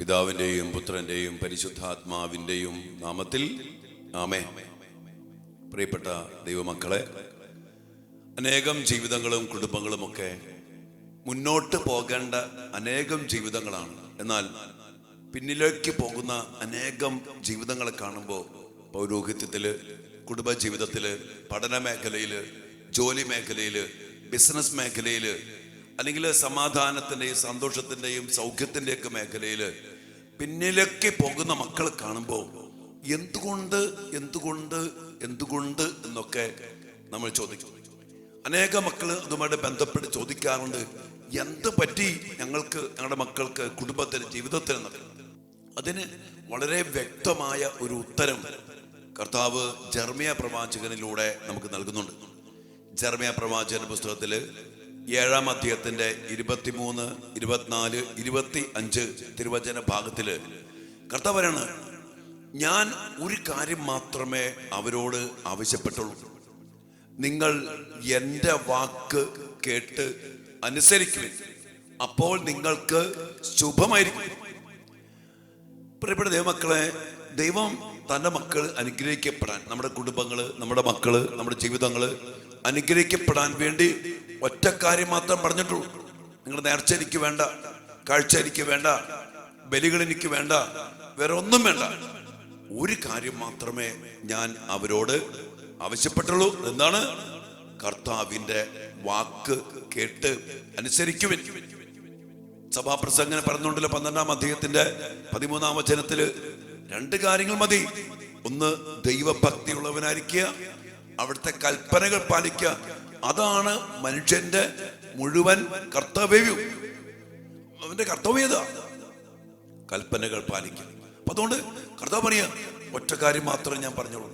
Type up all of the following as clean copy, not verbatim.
പിതാവിൻ്റെയും പുത്രൻ്റെയും പരിശുദ്ധാത്മാവിൻ്റെയും നാമത്തിൽ ആമേൻ. പ്രിയപ്പെട്ട ദൈവമക്കളെ, അനേകം ജീവിതങ്ങളും കുടുംബങ്ങളുമൊക്കെ മുന്നോട്ട് പോകേണ്ട അനേകം ജീവിതങ്ങളാണ്. എന്നാൽ പിന്നിലേക്ക് പോകുന്ന അനേകം ജീവിതങ്ങളെ കാണുമ്പോൾ പൗരോഹിത്യത്തിൽ, കുടുംബജീവിതത്തിൽ, പഠന മേഖലയിൽ, ജോലി മേഖലയിൽ, ബിസിനസ് മേഖലയിൽ, അല്ലെങ്കിൽ സമാധാനത്തിൻ്റെയും സന്തോഷത്തിൻ്റെയും സൗഖ്യത്തിൻ്റെയൊക്കെ മേഖലയിൽ പിന്നിലേക്ക് പോകുന്ന മക്കൾ കാണുമ്പോൾ എന്തുകൊണ്ട് എന്തുകൊണ്ട് എന്തുകൊണ്ട് എന്നൊക്കെ നമ്മൾ ചോദിക്കും. അനേക മക്കൾ അതുമായിട്ട് ബന്ധപ്പെട്ട് ചോദിക്കാറുണ്ട്, എന്ത് പറ്റി ഞങ്ങളുടെ മക്കൾക്ക് കുടുംബത്തിന് ജീവിതത്തിൽ എന്നൊക്കെ. അതിന് വളരെ വ്യക്തമായ ഒരു ഉത്തരം കർത്താവ് ജെറമ്യ പ്രവാചകനിലൂടെ നമുക്ക് നൽകുന്നുണ്ട്. ജെറമ്യ പ്രവാചകന്റെ പുസ്തകത്തിൽ 7-ാം അധ്യായത്തിന്റെ 23, 24, 25 തിരുവചന ഭാഗത്തില് കർത്താവ് പറയാണ്, ഞാൻ ഒരു കാര്യം മാത്രമേ അവരോട് ആവശ്യപ്പെട്ടുള്ളൂ, നിങ്ങൾ എൻ്റെ വാക്ക് കേട്ട് അനുസരിക്കുക, അപ്പോൾ നിങ്ങൾക്ക് ശുഭമായിരിക്കും. പ്രിയപ്പെട്ട ദൈവമക്കളെ, ദൈവം തൻ്റെ മക്കൾ അനുഗ്രഹിക്കപ്പെടാൻ, നമ്മുടെ കുടുംബങ്ങള്, നമ്മുടെ മക്കള്, നമ്മുടെ ജീവിതങ്ങള് അനുഗ്രഹിക്കപ്പെടാൻ വേണ്ടി ഒറ്റ കാര്യം മാത്രം പറഞ്ഞിട്ടുള്ളൂ. നിങ്ങളുടെ നേർച്ച എനിക്ക് വേണ്ട, കാഴ്ച എനിക്ക് വേണ്ട, ബലികൾ എനിക്ക് വേണ്ട, വേറെ ഒന്നും വേണ്ട. ഒരു കാര്യം മാത്രമേ ഞാൻ അവരോട് ആവശ്യപ്പെട്ടുള്ളൂ. എന്താണ്? കർത്താവിന്റെ വാക്ക് കേട്ട് അനുസരിക്കുവിൻ. സഭാപ്രസംഗം പറഞ്ഞുകൊണ്ടല്ലോ 12-ാം അധ്യായത്തിന്റെ 13-ാം വചനത്തില് 2 കാര്യങ്ങൾ മതി. ഒന്ന്, ദൈവഭക്തിയുള്ളവനായിരിക്കുക, അവിടുത്തെ കൽപ്പനകൾ പാലിക്കുക. അതാണ് മനുഷ്യന്റെ മുഴുവൻ കർത്തവ്യവും. അവന്റെ കർത്തവ്യത കൽപ്പനകൾ പാലിക്കുക. അപ്പൊ അതുകൊണ്ട് കർത്താവ് പറയാ, ഒറ്റ കാര്യം മാത്രമേ ഞാൻ പറഞ്ഞോളൂ,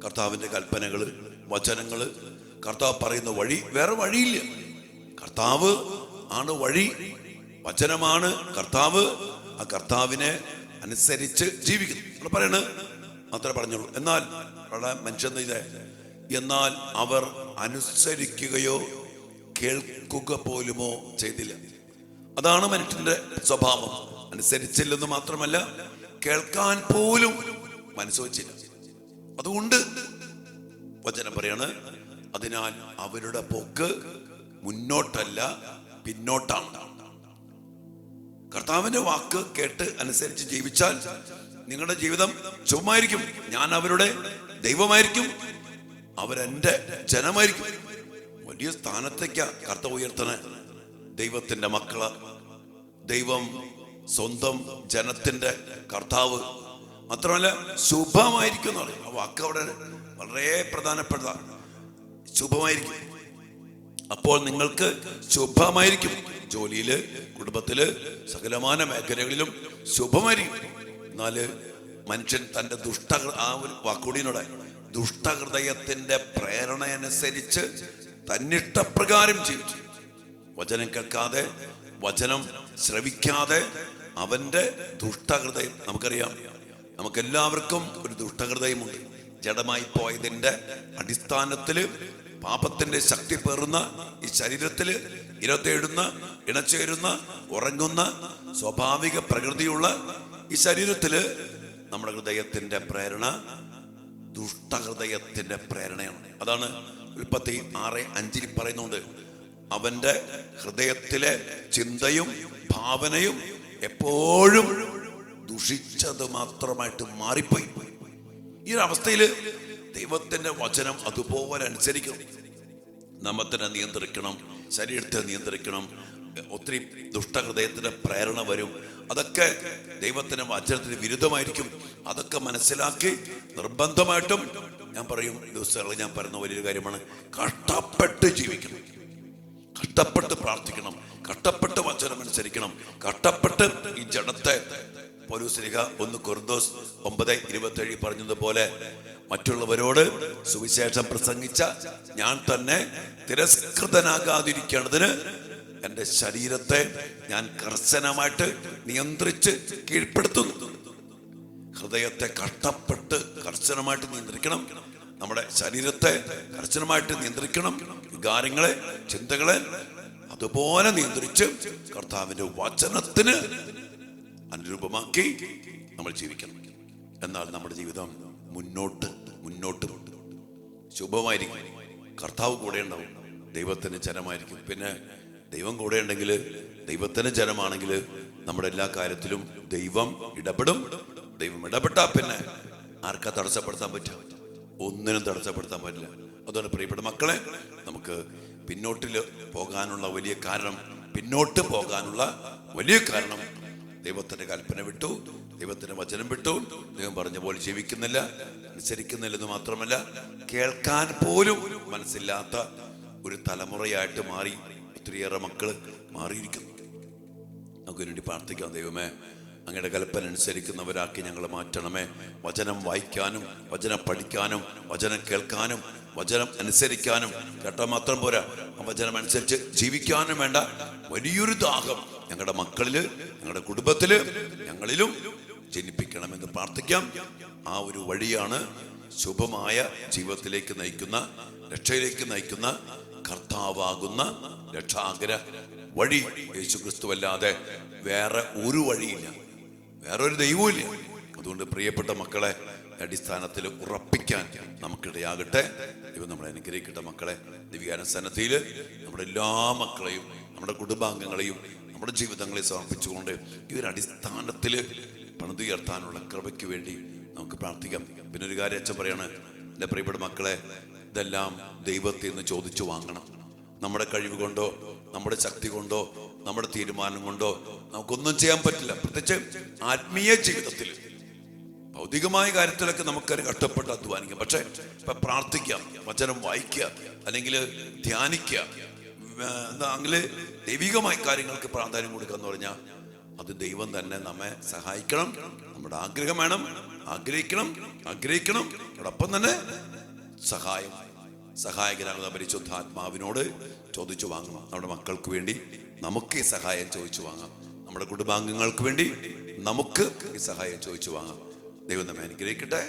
കർത്താവിന്റെ കൽപ്പനകള്, വചനങ്ങള്, കർത്താവ് പറയുന്ന വഴി, വേറെ വഴിയില്ല. കർത്താവ് ആണ് വഴി, വചനമാണ് കർത്താവ്. ആ കർത്താവിനെ അനുസരിച്ച് ജീവിക്കുന്നു പറയണ് മാത്രമേ പറഞ്ഞോളൂ. എന്നാൽ മനുഷ്യൻ എന്നാൽ അവർ അനുസരിക്കുകയോ കേൾക്കുക പോലുമോ ചെയ്തില്ല. അതാണ് മനുഷ്യന്റെ സ്വഭാവം. അനുസരിച്ചില്ലെന്ന് മാത്രമല്ല, കേൾക്കാൻ പോലും മനസ്സ് വച്ചില്ല. അതുകൊണ്ട് വചനം പറയാണ്, അതിനാൽ അവരുടെ പോക്ക് മുന്നോട്ടല്ല പിന്നോട്ടാണ്. കർത്താവിന്റെ വാക്ക് കേട്ട് അനുസരിച്ച് ജീവിച്ചാൽ നിങ്ങളുടെ ജീവിതം ശുഭമായിരിക്കും. ഞാൻ അവരുടെ ദൈവമായിരിക്കും, അവരെന്റെ ജനമായിരിക്കും. വലിയ സ്ഥാനത്തേക്കാ കർത്താവ് ഉയർത്തണ. ദൈവത്തിന്റെ മക്കള്, ദൈവം സ്വന്തം ജനത്തിന്റെ കർത്താവ്. മാത്രമല്ല ശുഭമായിരിക്കും എന്ന് പറയും. ആ വാക്ക് അവിടെ വളരെ പ്രധാനപ്പെട്ടതാണ്. ശുഭമായിരിക്കും. അപ്പോൾ നിങ്ങൾക്ക് ശുഭമായിരിക്കും. ജോലിയില്, കുടുംബത്തില്, സകലമാന മേഖലകളിലും ശുഭമായിരിക്കും. എന്നാല് മനുഷ്യൻ തന്റെ ആ ഒരു വാക്കുകൂടിയോടെ ദുഷ്ടഹൃദയത്തിന്റെ പ്രേരണ അനുസരിച്ച് തന്നിഷ്ടപ്രകാരം ജീവിച്ചു. വചനം കേൾക്കാതെ, വചനം ശ്രവിക്കാതെ അവന്റെ ദുഷ്ടഹൃദയം, നമുക്കറിയാം, നമുക്കെല്ലാവർക്കും ഒരു ദുഷ്ടഹൃദയമുണ്ട്. ജഡമായി പോയതിന്റെ അടിസ്ഥാനത്തില് പാപത്തിന്റെ ശക്തി പേറുന്ന ഈ ശരീരത്തില് ഇരത്തേടുന്ന, ഇണച്ചേരുന്ന, ഉറങ്ങുന്ന സ്വാഭാവിക പ്രകൃതിയുള്ള ഈ ശരീരത്തില് നമ്മുടെ ഹൃദയത്തിന്റെ പ്രേരണ ദുഷ്ടഹൃദയത്തിന്റെ പ്രേരണയാണ്. അതാണ് ഉൽപ്പത്തി 6:5 പറയുന്നുണ്ട്, അവന്റെ ഹൃദയത്തിലെ ചിന്തയും ഭാവനയും എപ്പോഴും ദുഷിച്ചത് മാത്രമായിട്ട് മാറിപ്പോയി. ഈ ഒരു അവസ്ഥയില് ദൈവത്തിന്റെ വചനം അതുപോലെ അനുസരിക്കണം. നമ്മത്തിനെ നിയന്ത്രിക്കണം, ശരീരത്തെ നിയന്ത്രിക്കണം. ഒത്തിരി ദുഷ്ടഹൃദയത്തിന്റെ പ്രേരണ വരും. അതൊക്കെ ദൈവത്തിന്റെ വചനത്തിന് വിരുദ്ധമായിരിക്കും. അതൊക്കെ മനസ്സിലാക്കി നിർബന്ധമായിട്ടും ഞാൻ പറയും, ദിവസങ്ങളിൽ ഞാൻ പറയുന്ന വലിയൊരു കാര്യമാണ്, കഷ്ടപ്പെട്ട് ജീവിക്കണം, കഷ്ടപ്പെട്ട് പ്രാർത്ഥിക്കണം, കഷ്ടപ്പെട്ട് വചനം അനുസരിക്കണം, കഷ്ടപ്പെട്ട് ഈ ജഡത്തെ പൗലോസ്ലീഹ 1 കൊരിന്തോസ് 9:27 പറഞ്ഞതുപോലെ മറ്റുള്ളവരോട് സുവിശേഷം പ്രസംഗിച്ച ഞാൻ തന്നെ തിരസ്കൃതനാകാതിരിക്കേണ്ടതിന് എൻ്റെ ശരീരത്തെ ഞാൻ കർശനമായിട്ട് നിയന്ത്രിച്ച് കീഴ്പ്പെടുത്തുന്നു. ഹൃദയത്തെ കഷ്ടപ്പെട്ട് കർശനമായിട്ട് നിയന്ത്രിക്കണം. നമ്മുടെ ശരീരത്തെ കർശനമായിട്ട് നിയന്ത്രിക്കണം. വികാരങ്ങളെ, ചിന്തകളെ അതുപോലെ നിയന്ത്രിച്ച് കർത്താവിന്റെ വചനത്തിന് അനുരൂപമാക്കി നമ്മൾ ജീവിക്കണം. എന്നാൽ നമ്മുടെ ജീവിതം മുന്നോട്ട് ശുഭമായിരിക്കും. കർത്താവ് കൂടെ ഉണ്ടാവും, ദൈവത്തിന് ജനമായിരിക്കും. പിന്നെ ദൈവം കൂടെ ഉണ്ടെങ്കിൽ, ദൈവത്തിന് ജനമാണെങ്കിൽ നമ്മുടെ എല്ലാ കാര്യത്തിലും ദൈവം ഇടപെടും. ദൈവം ഇടപെട്ടാൽ പിന്നെ ആർക്കാ തടസ്സപ്പെടുത്താൻ പറ്റുക? ഒന്നിനും തടസ്സപ്പെടുത്താൻ പറ്റില്ല. അതുകൊണ്ട് പ്രിയപ്പെട്ട മക്കളെ, നമുക്ക് പിന്നോട്ട് പോകാനുള്ള വലിയ കാരണം ദൈവത്തിന്റെ കൽപ്പന വിട്ടു, ദൈവത്തിന്റെ വചനം വിട്ടു. ദൈവം പറഞ്ഞ പോലെ ജീവിക്കുന്നില്ല, അനുസരിക്കുന്നില്ലെന്ന് മാത്രമല്ല, കേൾക്കാൻ പോലും മനസ്സില്ലാത്ത ഒരു തലമുറയായിട്ട് മാറി ഒത്തിരിയേറെ മക്കള് മാറിയിരിക്കുന്നു. നമുക്ക് വേണ്ടി പ്രാർത്ഥിക്കാം. ദൈവമേ, അങ്ങയുടെ കൽപ്പന അനുസരിക്കുന്നവരാക്കി ഞങ്ങളെ മാറ്റണമേ. വചനം വായിക്കാനും, വചനം പഠിക്കാനും, വചനം കേൾക്കാനും, വചനം അനുസരിക്കാനും, കേട്ടാൽ മാത്രം പോരാ, ആ വചനം അനുസരിച്ച് ജീവിക്കാനും വേണ്ട വലിയൊരു ദാഹം ഞങ്ങളുടെ മക്കളില്, ഞങ്ങളുടെ കുടുംബത്തില്, ഞങ്ങളിലും ജനിപ്പിക്കണമെന്ന് പ്രാർത്ഥിക്കാം. ആ ഒരു വഴിയാണ് ശുഭമായ ജീവിതത്തിലേക്ക് നയിക്കുന്ന, രക്ഷയിലേക്ക് നയിക്കുന്ന കർത്താവാകുന്ന രക്ഷാകര വഴി. യേശുക്രിസ്തു അല്ലാതെ വേറെ ഒരു വഴിയില്ല, വേറൊരു ദൈവമില്ല. അതുകൊണ്ട് പ്രിയപ്പെട്ട മക്കളെ, അടിസ്ഥാനത്തിൽ ഉറപ്പിക്കാൻ നമുക്കിടയാകട്ടെ. ദൈവം നമ്മളെ അനുഗ്രഹിക്കട്ടെ. മക്കളെ, ദിവ്യാനുസന്നതിയിൽ നമ്മുടെ എല്ലാ മക്കളെയും, നമ്മുടെ കുടുംബാംഗങ്ങളെയും, നമ്മുടെ ജീവിതങ്ങളെ സമർപ്പിച്ചുകൊണ്ട് ഈ ഒരു അടിസ്ഥാനത്തിൽ പണിതുയർത്താനുള്ള കൃപയ്ക്ക് വേണ്ടി നമുക്ക് പ്രാർത്ഥിക്കാം. പിന്നെ ഒരു കാര്യം അച്ഛൻ പറയാണ്, എൻ്റെ പ്രിയപ്പെട്ട മക്കളെ, ഇതെല്ലാം ദൈവത്തിൽ നിന്ന് ചോദിച്ചു വാങ്ങണം. നമ്മുടെ കഴിവ് കൊണ്ടോ, നമ്മുടെ ശക്തി കൊണ്ടോ, നമ്മുടെ തീരുമാനം കൊണ്ടോ നമുക്കൊന്നും ചെയ്യാൻ പറ്റില്ല. പ്രത്യേകിച്ച് ആത്മീയ ജീവിതത്തിൽ, ഭൗതികമായ കാര്യത്തിലൊക്കെ നമുക്കൊരു കഷ്ടപ്പെട്ട് അധ്വാനിക്കാം. പക്ഷെ ഇപ്പൊ പ്രാർത്ഥിക്കാം, വചനം വായിക്കുക, അല്ലെങ്കിൽ ധ്യാനിക്കുക, അങ്ങനെ ദൈവികമായ കാര്യങ്ങൾക്ക് പ്രാധാന്യം കൊടുക്കുക എന്ന് പറഞ്ഞാൽ അത് ദൈവം തന്നെ നമ്മെ സഹായിക്കണം. നമ്മുടെ ആഗ്രഹം വേണം, ആഗ്രഹിക്കണം. അതോടൊപ്പം തന്നെ സഹായകനാകുന്ന പരിശുദ്ധാത്മാവിനോട് ചോദിച്ചു വാങ്ങണം. നമ്മുടെ മക്കൾക്ക് വേണ്ടി നമുക്ക് ഈ സഹായം ചോദിച്ചു വാങ്ങാം. നമ്മുടെ കുടുംബാംഗങ്ങൾക്ക് വേണ്ടി നമുക്ക് ഈ സഹായം ചോദിച്ചു വാങ്ങാം. ദൈവം നമ്മെ അനുഗ്രഹിക്കട്ടെ.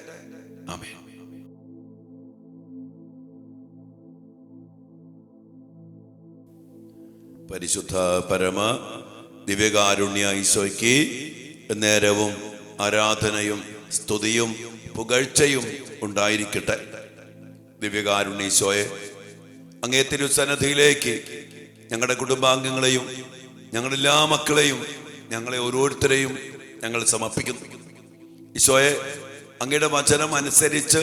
ആമേൻ. പരിശുദ്ധ പരമ ദിവ്യകാരുണ്യ ഈശോയ്ക്ക് നേരവും ആരാധനയും സ്തുതിയും പുകഴ്ചയും ഉണ്ടായിരിക്കട്ടെ. ദിവ്യകാരുണ്യ ഈശോയെ, അങ്ങേ തിരുസന്നിധിയിലേക്ക് ഞങ്ങളുടെ കുടുംബാംഗങ്ങളെയും, ഞങ്ങളെല്ലാ മക്കളെയും, ഞങ്ങളെ ഓരോരുത്തരെയും ഞങ്ങൾ സമർപ്പിക്കുന്നു. ഈശോയെ, അങ്ങയുടെ വചനം അനുസരിച്ച്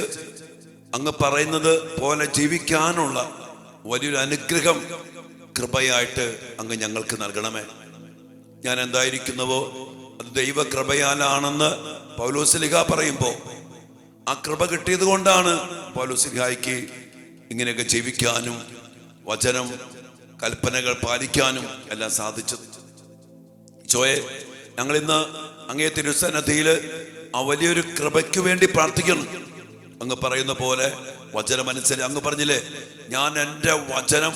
അങ്ങ് പറയുന്നത് പോലെ ജീവിക്കാനുള്ള വലിയൊരു അനുഗ്രഹം, കൃപയായിട്ട് അങ്ങ് ഞങ്ങൾക്ക് നൽകണമേ. ഞാൻ എന്തായിരിക്കുന്നുവോ അത് ദൈവകൃപയാലാണെന്ന് പൗലോസ്ലീഹ പറയുമ്പോൾ, ആ കൃപ കിട്ടിയത് കൊണ്ടാണ് പൗലോസ്ലീഹായ്ക്ക് ഇങ്ങനെയൊക്കെ ജീവിക്കാനും വചനം കൽപ്പനകൾ പാലിക്കാനും എല്ലാം സാധിച്ചത്. ഈശോയെ, ഞങ്ങൾ ഇന്ന് അങ്ങേ തിരുസന്നിധിയിൽ ആ വലിയൊരു കൃപയ്ക്ക് വേണ്ടി പ്രാർത്ഥിക്കണം. അങ്ങ് പറയുന്ന പോലെ വചനമനുസരിച്ച് അങ്ങ് പറഞ്ഞില്ലേ, ഞാൻ എൻ്റെ വചനം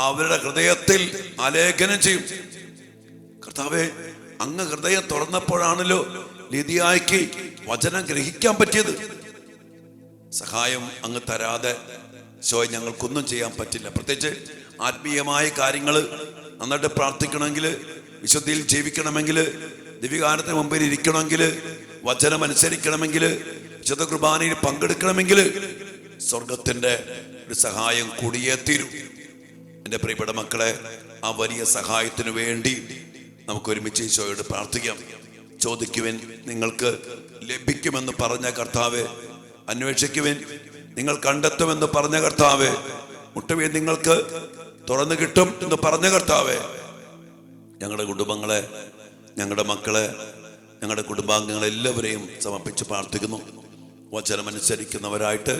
അവരുടെ ഹൃദയത്തിൽ ആലേഖനം ചെയ്യും. കർത്താവേ, അങ്ങ് ഹൃദയം തുറന്നപ്പോഴാണല്ലോ ലിദിയായ്ക്ക് വചനം ഗ്രഹിക്കാൻ പറ്റിയത്. സഹായം അങ്ങ് തരാതെ ഈശോയെ ഞങ്ങൾക്കൊന്നും ചെയ്യാൻ പറ്റില്ല. പ്രത്യേകിച്ച് ആത്മീയമായ കാര്യങ്ങൾ നന്നായിട്ട് പ്രാർത്ഥിക്കണമെങ്കിൽ, വിശുദ്ധിയിൽ ജീവിക്കണമെങ്കിൽ, ദിവ്യകാലത്തിന് മുമ്പിൽ ഇരിക്കണമെങ്കിൽ, വചനം അനുസരിക്കണമെങ്കിൽ, വിശുദ്ധ കുർബാനയിൽ പങ്കെടുക്കണമെങ്കിൽ സ്വർഗത്തിന്റെ ഒരു സഹായം കൂടിയേ തീരും. എൻ്റെ പ്രിയപ്പെട്ട മക്കളെ, ആ വലിയ സഹായത്തിനു വേണ്ടി നമുക്ക് ഒരുമിച്ച് ഈശോയോട് പ്രാർത്ഥിക്കാം. ചോദിക്കുവിൻ, നിങ്ങൾക്ക് ലഭിക്കുമെന്ന് പറഞ്ഞ കർത്താവേ. അന്വേഷിക്കുവിൻ, നിങ്ങൾ കണ്ടെത്തുമെന്ന് പറഞ്ഞ കർത്താവേ. മുട്ടുവിൻ, നിങ്ങൾക്ക് തുറന്നു കിട്ടും എന്ന് പറഞ്ഞ കർത്താവേ. ഞങ്ങളുടെ കുടുംബങ്ങളെ, ഞങ്ങളുടെ മക്കളെ, ഞങ്ങളുടെ കുടുംബാംഗങ്ങളെല്ലാവരെയും സമർപ്പിച്ച് പ്രാർത്ഥിക്കുന്നു. വചനമനുസരിക്കുന്നവരായിട്ട്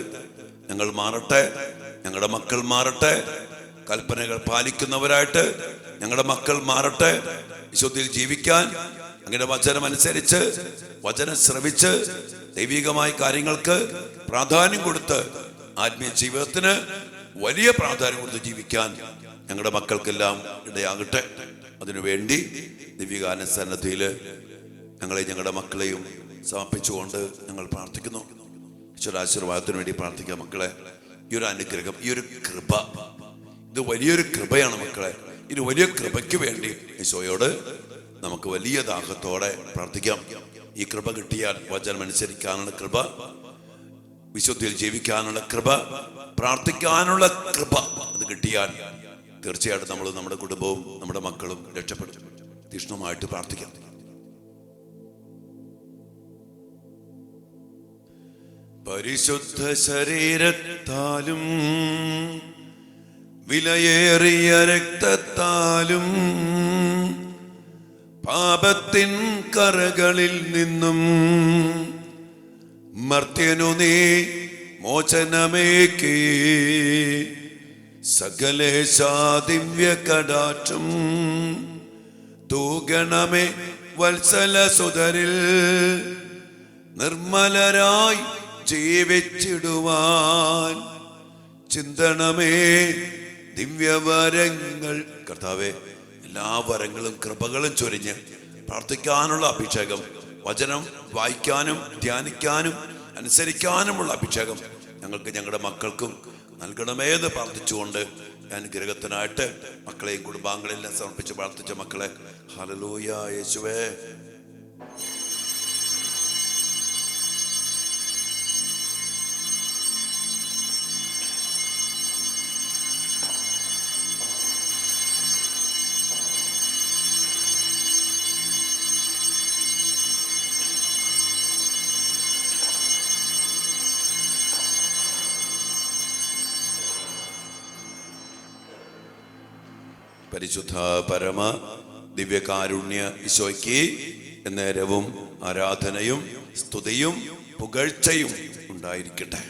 ഞങ്ങൾ മാറട്ടെ, ഞങ്ങളുടെ മക്കൾ മാറട്ടെ. കൽപ്പനകൾ പാലിക്കുന്നവരായിട്ട് ഞങ്ങളുടെ മക്കൾ മാറട്ടെ. വിശുദ്ധിയിൽ ജീവിക്കാൻ അങ്ങയുടെ വചനം അനുസരിച്ച്, വചനം ശ്രവിച്ച്, ദൈവികമായ കാര്യങ്ങൾക്ക് പ്രാധാന്യം കൊടുത്ത്, ആത്മീയ ജീവിതത്തിന് വലിയ പ്രാധാന്യം കൊടുത്ത് ജീവിക്കാൻ ഞങ്ങളുടെ മക്കൾക്കെല്ലാം ഇടയാകട്ടെ. അതിനുവേണ്ടി ദിവ്യകാനസന്നദ്ധിയിൽ ഞങ്ങളെ, ഞങ്ങളുടെ മക്കളെയും സമർപ്പിച്ചുകൊണ്ട് ഞങ്ങൾ പ്രാർത്ഥിക്കുന്നു. ഈശ്വരാശീർവാദത്തിന് വേണ്ടി പ്രാർത്ഥിക്കാം. മക്കളെ, ഈ ഒരു അനുഗ്രഹം, ഈ ഒരു കൃപ, ഇത് വലിയൊരു കൃപയാണ് മക്കളെ. ഇത് വലിയ കൃപയ്ക്ക് വേണ്ടി ഈശോയോട് നമുക്ക് വലിയ ദാഹത്തോടെ പ്രാർത്ഥിക്കാം. ഈ കൃപ കിട്ടിയാൽ വചനം അനുസരിക്കാനുള്ള കൃപ, വിശുദ്ധിയിൽ ജീവിക്കാനുള്ള കൃപ, പ്രാർത്ഥിക്കാനുള്ള കൃപ അത് കിട്ടിയാൽ തീർച്ചയായിട്ടും നമ്മൾ, നമ്മുടെ കുടുംബവും നമ്മുടെ മക്കളും രക്ഷപ്പെടും. തീക്ഷ്ണമായിട്ട് പ്രാർത്ഥിക്കാം. പരിശുദ്ധ ശരീരത്താലും വിലയേറിയ രക്തത്താലും പാപത്തിൻ കറകളിൽ നിന്നും മർത്യനു നീ മോചനമേകി സകലേശാ ദിവ്യ കടാക്ഷം തൂഗണമേ വത്സല സുതരിൽ നിർമ്മലരായി ജീവിച്ചിടുവാൻ ചിന്തണമേ ദിവ്യവരങ്ങൾ. കർത്താവേ, എല്ലാ വരങ്ങളും കൃപകളും ചൊരിഞ്ഞ് പ്രാർത്ഥിക്കാനുള്ള അഭിഷേകം, വചനം വായിക്കാനും ധ്യാനിക്കാനും അനുസരിക്കാനുമുള്ള അഭിഷേകം ഞങ്ങൾക്ക് ഞങ്ങളുടെ മക്കൾക്കും നൽകണമേന്ന് പ്രാർത്ഥിച്ചുകൊണ്ട് ഞാൻ ഗ്രഹത്തിനായിട്ട് മക്കളെയും കുടുംബാംഗങ്ങളെല്ലാം സമർപ്പിച്ച് പ്രാർത്ഥിച്ച മക്കളെ, ഹല്ലേലൂയ യേശുവേ. പരിശുദ്ധ പരമ ദിവ്യകാരുണ്യ ഈശോയ്ക്ക് എന്നേരവും ആരാധനയും സ്തുതിയും പുകഴ്ചയും ഉണ്ടായിരിക്കട്ടെ.